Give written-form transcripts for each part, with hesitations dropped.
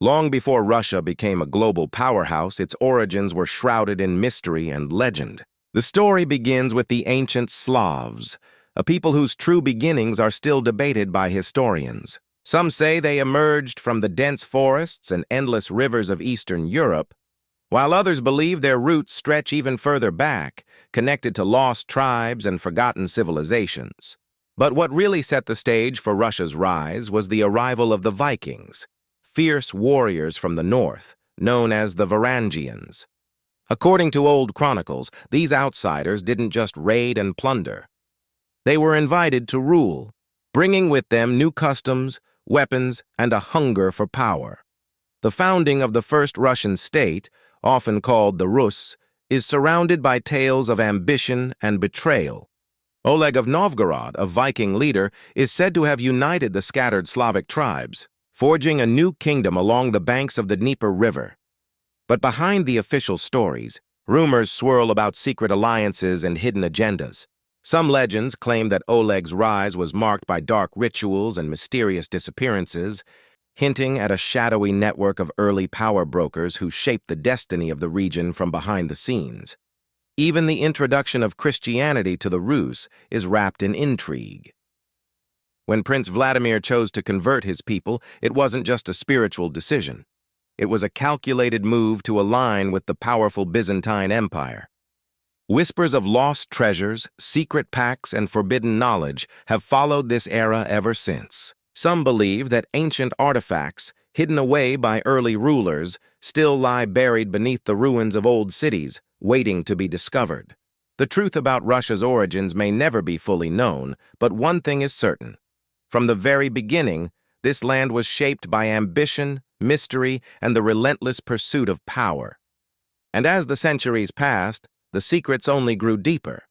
Long before Russia became a global powerhouse, its origins were shrouded in mystery and legend. The story begins with the ancient Slavs, a people whose true beginnings are still debated by historians. Some say they emerged from the dense forests and endless rivers of Eastern Europe, while others believe their roots stretch even further back, connected to lost tribes and forgotten civilizations. But what really set the stage for Russia's rise was the arrival of the Vikings, fierce warriors from the north, known as the Varangians. According to old chronicles, these outsiders didn't just raid and plunder. They were invited to rule, bringing with them new customs, weapons, and a hunger for power. The founding of the first Russian state, often called the Rus, is surrounded by tales of ambition and betrayal. Oleg of Novgorod, a Viking leader, is said to have united the scattered Slavic tribes, forging a new kingdom along the banks of the Dnieper River. But behind the official stories, rumors swirl about secret alliances and hidden agendas. Some legends claim that Oleg's rise was marked by dark rituals and mysterious disappearances, hinting at a shadowy network of early power brokers who shaped the destiny of the region from behind the scenes. Even the introduction of Christianity to the Rus is wrapped in intrigue. When Prince Vladimir chose to convert his people, it wasn't just a spiritual decision. It was a calculated move to align with the powerful Byzantine Empire. Whispers of lost treasures, secret pacts, and forbidden knowledge have followed this era ever since. Some believe that ancient artifacts, hidden away by early rulers, still lie buried beneath the ruins of old cities, waiting to be discovered. The truth about Russia's origins may never be fully known, but one thing is certain. From the very beginning, this land was shaped by ambition, mystery, and the relentless pursuit of power. And as the centuries passed, the secrets only grew deeper.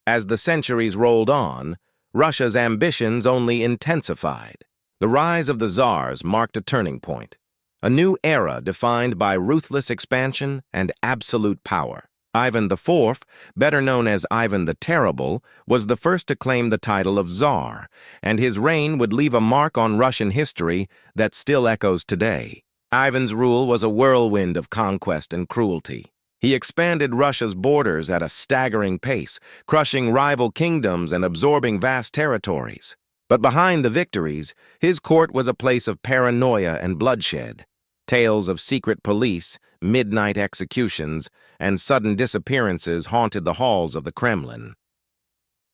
As the centuries rolled on, Russia's ambitions only intensified. The rise of the Tsars marked a turning point, a new era defined by ruthless expansion and absolute power. Ivan IV, better known as Ivan the Terrible, was the first to claim the title of Tsar, and his reign would leave a mark on Russian history that still echoes today. Ivan's rule was a whirlwind of conquest and cruelty. He expanded Russia's borders at a staggering pace, crushing rival kingdoms and absorbing vast territories. But behind the victories, his court was a place of paranoia and bloodshed. Tales of secret police, midnight executions, and sudden disappearances haunted the halls of the Kremlin.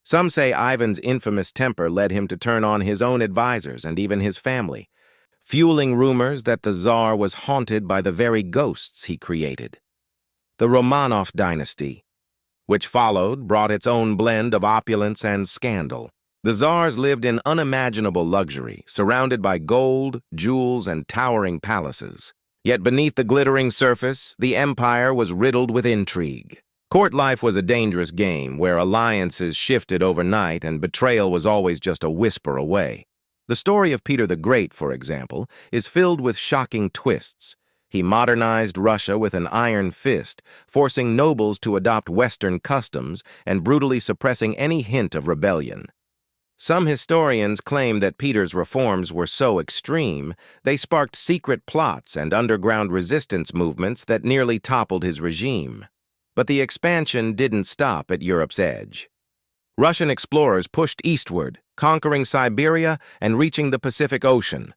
Some say Ivan's infamous temper led him to turn on his own advisors and even his family, fueling rumors that the Tsar was haunted by the very ghosts he created. The Romanov dynasty, which followed, brought its own blend of opulence and scandal. The Tsars lived in unimaginable luxury, surrounded by gold, jewels, and towering palaces. Yet beneath the glittering surface, the empire was riddled with intrigue. Court life was a dangerous game where alliances shifted overnight and betrayal was always just a whisper away. The story of Peter the Great, for example, is filled with shocking twists. He modernized Russia with an iron fist, forcing nobles to adopt Western customs and brutally suppressing any hint of rebellion. Some historians claim that Peter's reforms were so extreme, they sparked secret plots and underground resistance movements that nearly toppled his regime. But the expansion didn't stop at Europe's edge. Russian explorers pushed eastward, conquering Siberia and reaching the Pacific Ocean.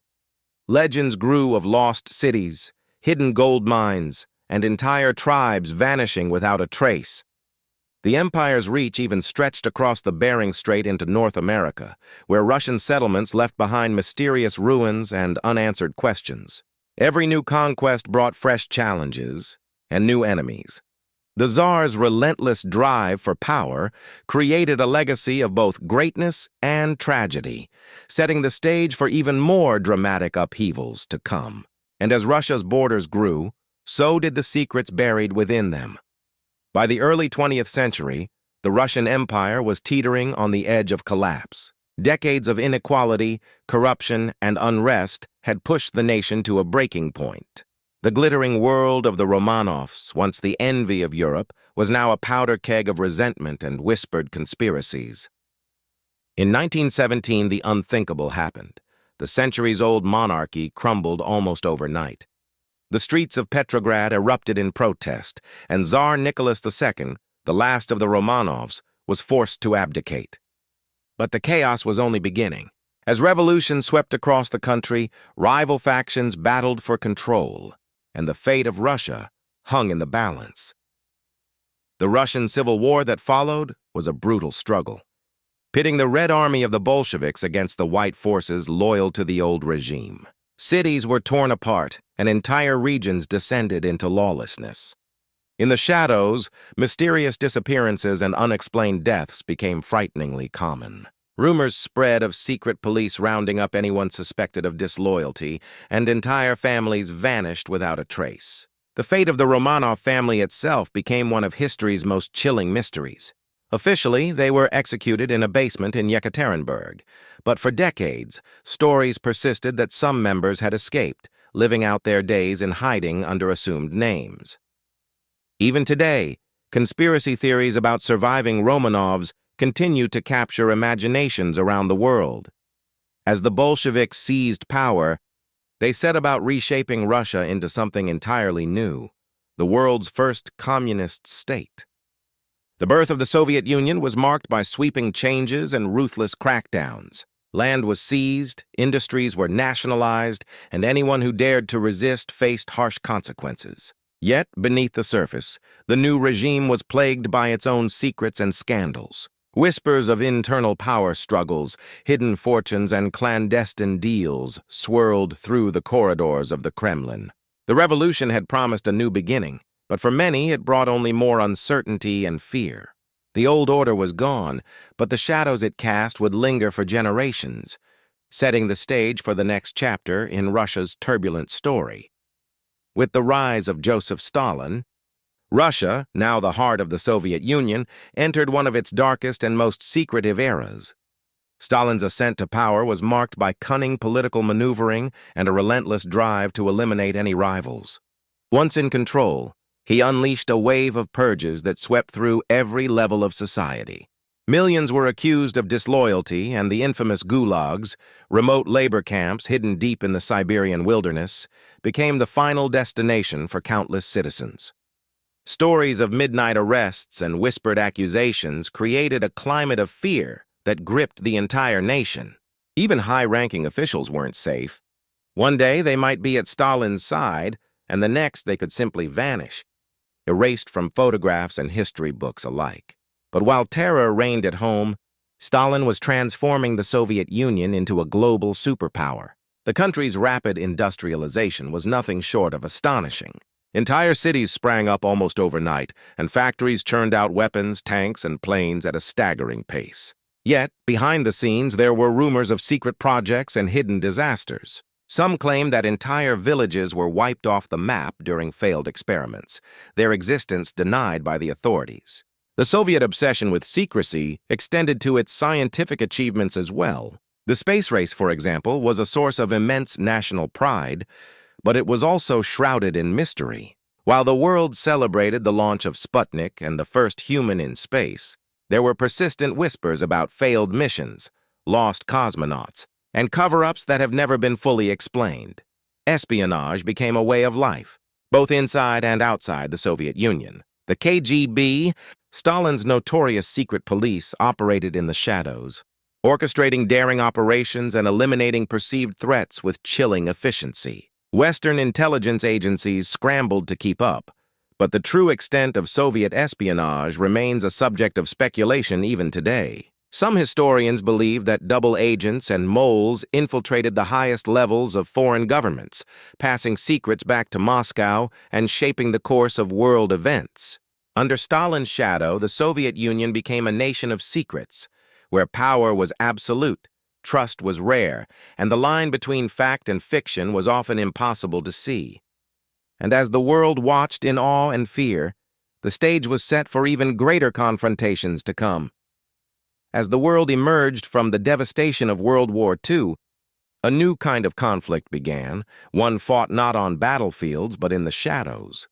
Legends grew of lost cities, hidden gold mines, and entire tribes vanishing without a trace. The empire's reach even stretched across the Bering Strait into North America, where Russian settlements left behind mysterious ruins and unanswered questions. Every new conquest brought fresh challenges and new enemies. The Tsar's relentless drive for power created a legacy of both greatness and tragedy, setting the stage for even more dramatic upheavals to come. And as Russia's borders grew, so did the secrets buried within them. By the early 20th century, the Russian Empire was teetering on the edge of collapse. Decades of inequality, corruption, and unrest had pushed the nation to a breaking point. The glittering world of the Romanovs, once the envy of Europe, was now a powder keg of resentment and whispered conspiracies. In 1917, the unthinkable happened. The centuries-old monarchy crumbled almost overnight. The streets of Petrograd erupted in protest, and Tsar Nicholas II, the last of the Romanovs, was forced to abdicate. But the chaos was only beginning. As revolution swept across the country, rival factions battled for control, and the fate of Russia hung in the balance. The Russian Civil War that followed was a brutal struggle, pitting the Red Army of the Bolsheviks against the white forces loyal to the old regime. Cities were torn apart, and entire regions descended into lawlessness. In the shadows, mysterious disappearances and unexplained deaths became frighteningly common. Rumors spread of secret police rounding up anyone suspected of disloyalty, and entire families vanished without a trace. The fate of the Romanov family itself became one of history's most chilling mysteries. Officially, they were executed in a basement in Yekaterinburg, but for decades, stories persisted that some members had escaped, living out their days in hiding under assumed names. Even today, conspiracy theories about surviving Romanovs continue to capture imaginations around the world. As the Bolsheviks seized power, they set about reshaping Russia into something entirely new, the world's first communist state. The birth of the Soviet Union was marked by sweeping changes and ruthless crackdowns. Land was seized, industries were nationalized, and anyone who dared to resist faced harsh consequences. Yet, beneath the surface, the new regime was plagued by its own secrets and scandals. Whispers of internal power struggles, hidden fortunes, and clandestine deals swirled through the corridors of the Kremlin. The revolution had promised a new beginning, but for many it brought only more uncertainty and fear. The old order was gone, but the shadows it cast would linger for generations, setting the stage for the next chapter in Russia's turbulent story. With the rise of Joseph Stalin, Russia, now the heart of the Soviet Union, entered one of its darkest and most secretive eras. Stalin's ascent to power was marked by cunning political maneuvering and a relentless drive to eliminate any rivals. Once in control, he unleashed a wave of purges that swept through every level of society. Millions were accused of disloyalty, and the infamous gulags, remote labor camps hidden deep in the Siberian wilderness, became the final destination for countless citizens. Stories of midnight arrests and whispered accusations created a climate of fear that gripped the entire nation. Even high-ranking officials weren't safe. One day they might be at Stalin's side, and the next they could simply vanish, erased from photographs and history books alike. But while terror reigned at home, Stalin was transforming the Soviet Union into a global superpower. The country's rapid industrialization was nothing short of astonishing. Entire cities sprang up almost overnight, and factories churned out weapons, tanks, and planes at a staggering pace. Yet, behind the scenes, there were rumors of secret projects and hidden disasters. Some claim that entire villages were wiped off the map during failed experiments, their existence denied by the authorities. The Soviet obsession with secrecy extended to its scientific achievements as well. The space race, for example, was a source of immense national pride, but it was also shrouded in mystery. While the world celebrated the launch of Sputnik and the first human in space, there were persistent whispers about failed missions, lost cosmonauts, and cover-ups that have never been fully explained. Espionage became a way of life, both inside and outside the Soviet Union. The KGB, Stalin's notorious secret police, operated in the shadows, orchestrating daring operations and eliminating perceived threats with chilling efficiency. Western intelligence agencies scrambled to keep up, but the true extent of Soviet espionage remains a subject of speculation even today. Some historians believe that double agents and moles infiltrated the highest levels of foreign governments, passing secrets back to Moscow and shaping the course of world events. Under Stalin's shadow, the Soviet Union became a nation of secrets, where power was absolute, trust was rare, and the line between fact and fiction was often impossible to see. And as the world watched in awe and fear, the stage was set for even greater confrontations to come. As the world emerged from the devastation of World War II, a new kind of conflict began, one fought not on battlefields but in the shadows.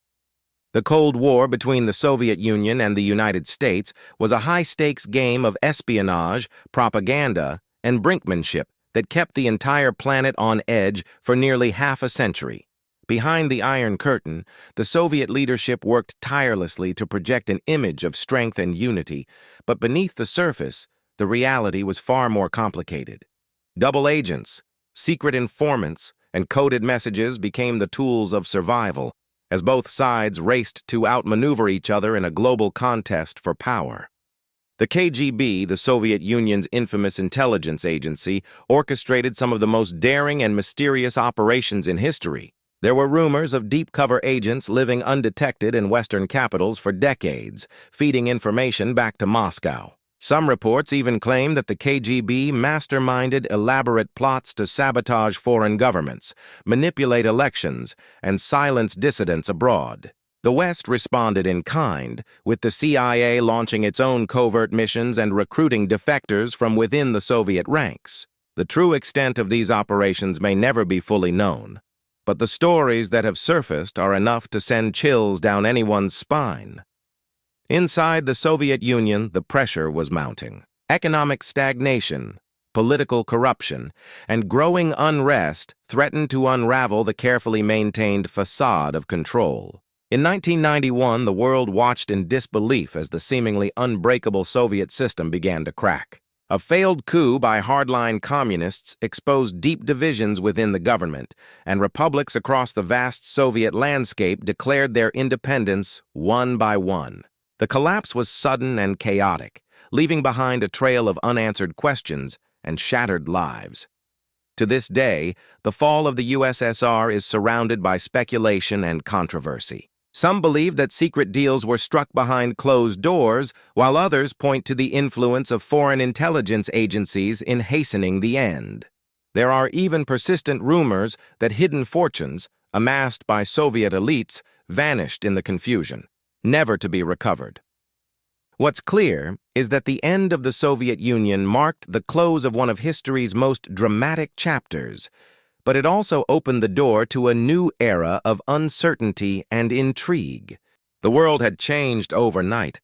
The Cold War between the Soviet Union and the United States was a high-stakes game of espionage, propaganda, and brinkmanship that kept the entire planet on edge for nearly half a century. Behind the Iron Curtain, the Soviet leadership worked tirelessly to project an image of strength and unity, but beneath the surface, the reality was far more complicated. Double agents, secret informants, and coded messages became the tools of survival, as both sides raced to outmaneuver each other in a global contest for power. The KGB, the Soviet Union's infamous intelligence agency, orchestrated some of the most daring and mysterious operations in history. There were rumors of deep-cover agents living undetected in Western capitals for decades, feeding information back to Moscow. Some reports even claim that the KGB masterminded elaborate plots to sabotage foreign governments, manipulate elections, and silence dissidents abroad. The West responded in kind, with the CIA launching its own covert missions and recruiting defectors from within the Soviet ranks. The true extent of these operations may never be fully known, but the stories that have surfaced are enough to send chills down anyone's spine. Inside the Soviet Union, the pressure was mounting. Economic stagnation, political corruption, and growing unrest threatened to unravel the carefully maintained facade of control. In 1991, the world watched in disbelief as the seemingly unbreakable Soviet system began to crack. A failed coup by hardline communists exposed deep divisions within the government, and republics across the vast Soviet landscape declared their independence one by one. The collapse was sudden and chaotic, leaving behind a trail of unanswered questions and shattered lives. To this day, the fall of the USSR is surrounded by speculation and controversy. Some believe that secret deals were struck behind closed doors, while others point to the influence of foreign intelligence agencies in hastening the end. There are even persistent rumors that hidden fortunes, amassed by Soviet elites, vanished in the confusion, never to be recovered. What's clear is that the end of the Soviet Union marked the close of one of history's most dramatic chapters, but it also opened the door to a new era of uncertainty and intrigue. The world had changed overnight,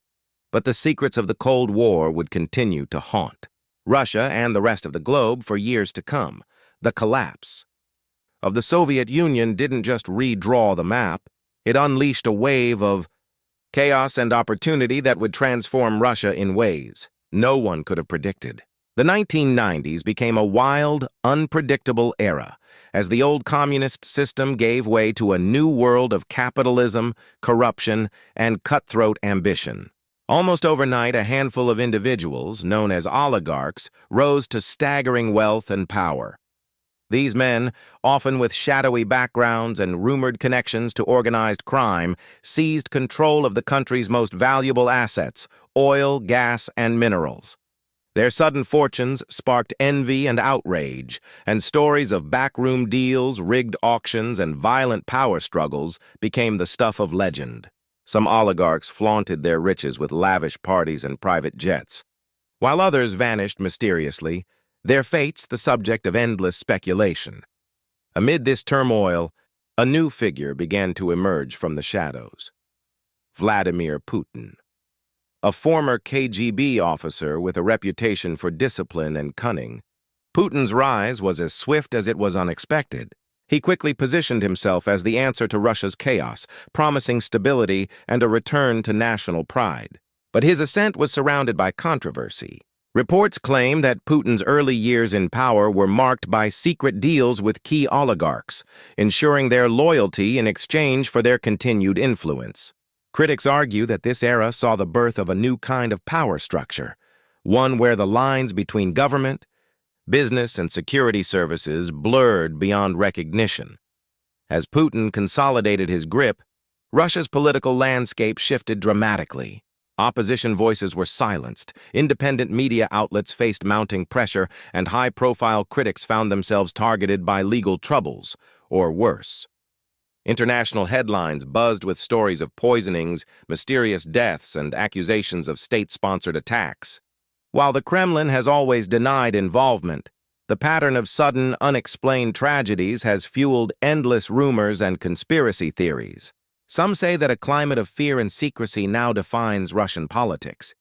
but the secrets of the Cold War would continue to haunt Russia and the rest of the globe for years to come. The collapse of the Soviet Union didn't just redraw the map, it unleashed a wave of chaos and opportunity that would transform Russia in ways no one could have predicted. The 1990s became a wild, unpredictable era, as the old communist system gave way to a new world of capitalism, corruption, and cutthroat ambition. Almost overnight, a handful of individuals, known as oligarchs, rose to staggering wealth and power. These men, often with shadowy backgrounds and rumored connections to organized crime, seized control of the country's most valuable assets, oil, gas, and minerals. Their sudden fortunes sparked envy and outrage, and stories of backroom deals, rigged auctions, and violent power struggles became the stuff of legend. Some oligarchs flaunted their riches with lavish parties and private jets, while others vanished mysteriously, their fates the subject of endless speculation. Amid this turmoil, a new figure began to emerge from the shadows: Vladimir Putin. A former KGB officer with a reputation for discipline and cunning, Putin's rise was as swift as it was unexpected. He quickly positioned himself as the answer to Russia's chaos, promising stability and a return to national pride. But his ascent was surrounded by controversy. Reports claim that Putin's early years in power were marked by secret deals with key oligarchs, ensuring their loyalty in exchange for their continued influence. Critics argue that this era saw the birth of a new kind of power structure, one where the lines between government, business, and security services blurred beyond recognition. As Putin consolidated his grip, Russia's political landscape shifted dramatically. Opposition voices were silenced, independent media outlets faced mounting pressure, and high-profile critics found themselves targeted by legal troubles, or worse. International headlines buzzed with stories of poisonings, mysterious deaths, and accusations of state-sponsored attacks. While the Kremlin has always denied involvement, the pattern of sudden, unexplained tragedies has fueled endless rumors and conspiracy theories. Some say that a climate of fear and secrecy now defines Russian politics,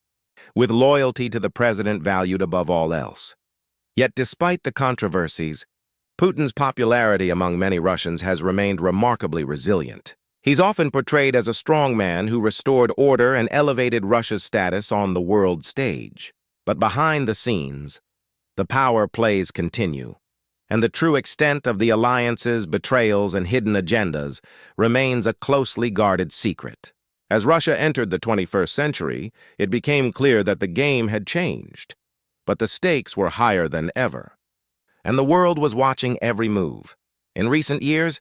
with loyalty to the president valued above all else. Yet despite the controversies, Putin's popularity among many Russians has remained remarkably resilient. He's often portrayed as a strong man who restored order and elevated Russia's status on the world stage. But behind the scenes, the power plays continue, and the true extent of the alliances, betrayals, and hidden agendas remains a closely guarded secret. As Russia entered the 21st century, it became clear that the game had changed, but the stakes were higher than ever, and the world was watching every move. In recent years,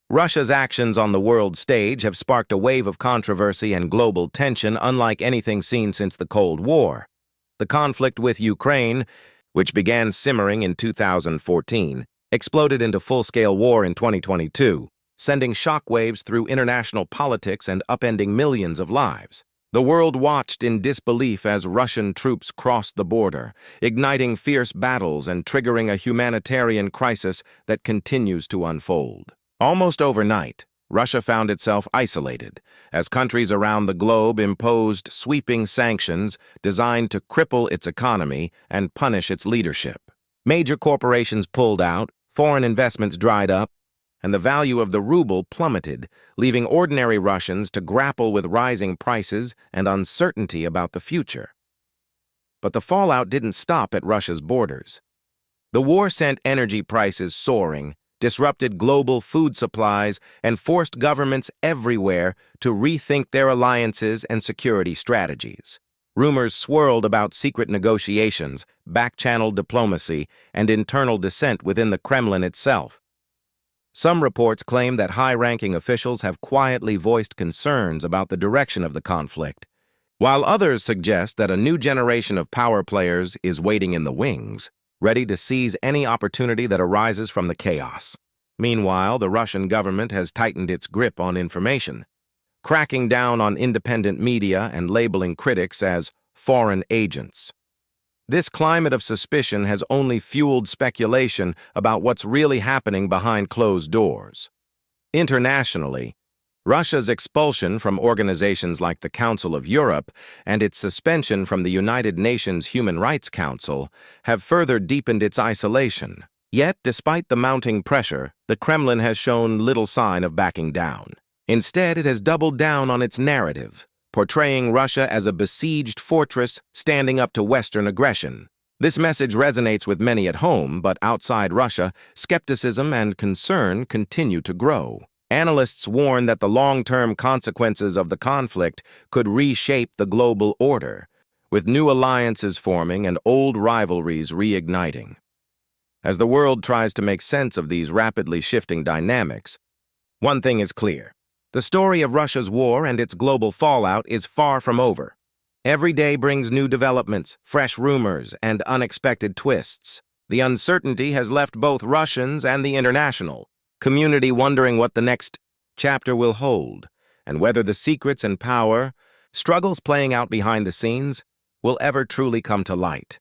Russia's actions on the world stage have sparked a wave of controversy and global tension unlike anything seen since the Cold War. The conflict with Ukraine, which began simmering in 2014, exploded into full-scale war in 2022, sending shockwaves through international politics and upending millions of lives. The world watched in disbelief as Russian troops crossed the border, igniting fierce battles and triggering a humanitarian crisis that continues to unfold. Almost overnight, Russia found itself isolated, as countries around the globe imposed sweeping sanctions designed to cripple its economy and punish its leadership. Major corporations pulled out, foreign investments dried up, and the value of the ruble plummeted, leaving ordinary Russians to grapple with rising prices and uncertainty about the future. But the fallout didn't stop at Russia's borders. The war sent energy prices soaring, disrupted global food supplies, and forced governments everywhere to rethink their alliances and security strategies. Rumors swirled about secret negotiations, back-channel diplomacy, and internal dissent within the Kremlin itself. Some reports claim that high-ranking officials have quietly voiced concerns about the direction of the conflict, while others suggest that a new generation of power players is waiting in the wings, ready to seize any opportunity that arises from the chaos. Meanwhile, the Russian government has tightened its grip on information, cracking down on independent media and labeling critics as foreign agents. This climate of suspicion has only fueled speculation about what's really happening behind closed doors. Internationally, Russia's expulsion from organizations like the Council of Europe and its suspension from the United Nations Human Rights Council have further deepened its isolation. Yet, despite the mounting pressure, the Kremlin has shown little sign of backing down. Instead, it has doubled down on its narrative, portraying Russia as a besieged fortress standing up to Western aggression. This message resonates with many at home, but outside Russia, skepticism and concern continue to grow. Analysts warn that the long-term consequences of the conflict could reshape the global order, with new alliances forming and old rivalries reigniting. As the world tries to make sense of these rapidly shifting dynamics, one thing is clear. The story of Russia's war and its global fallout is far from over. Every day brings new developments, fresh rumors, and unexpected twists. The uncertainty has left both Russians and the international community wondering what the next chapter will hold, and whether the secrets and power, struggles playing out behind the scenes, will ever truly come to light.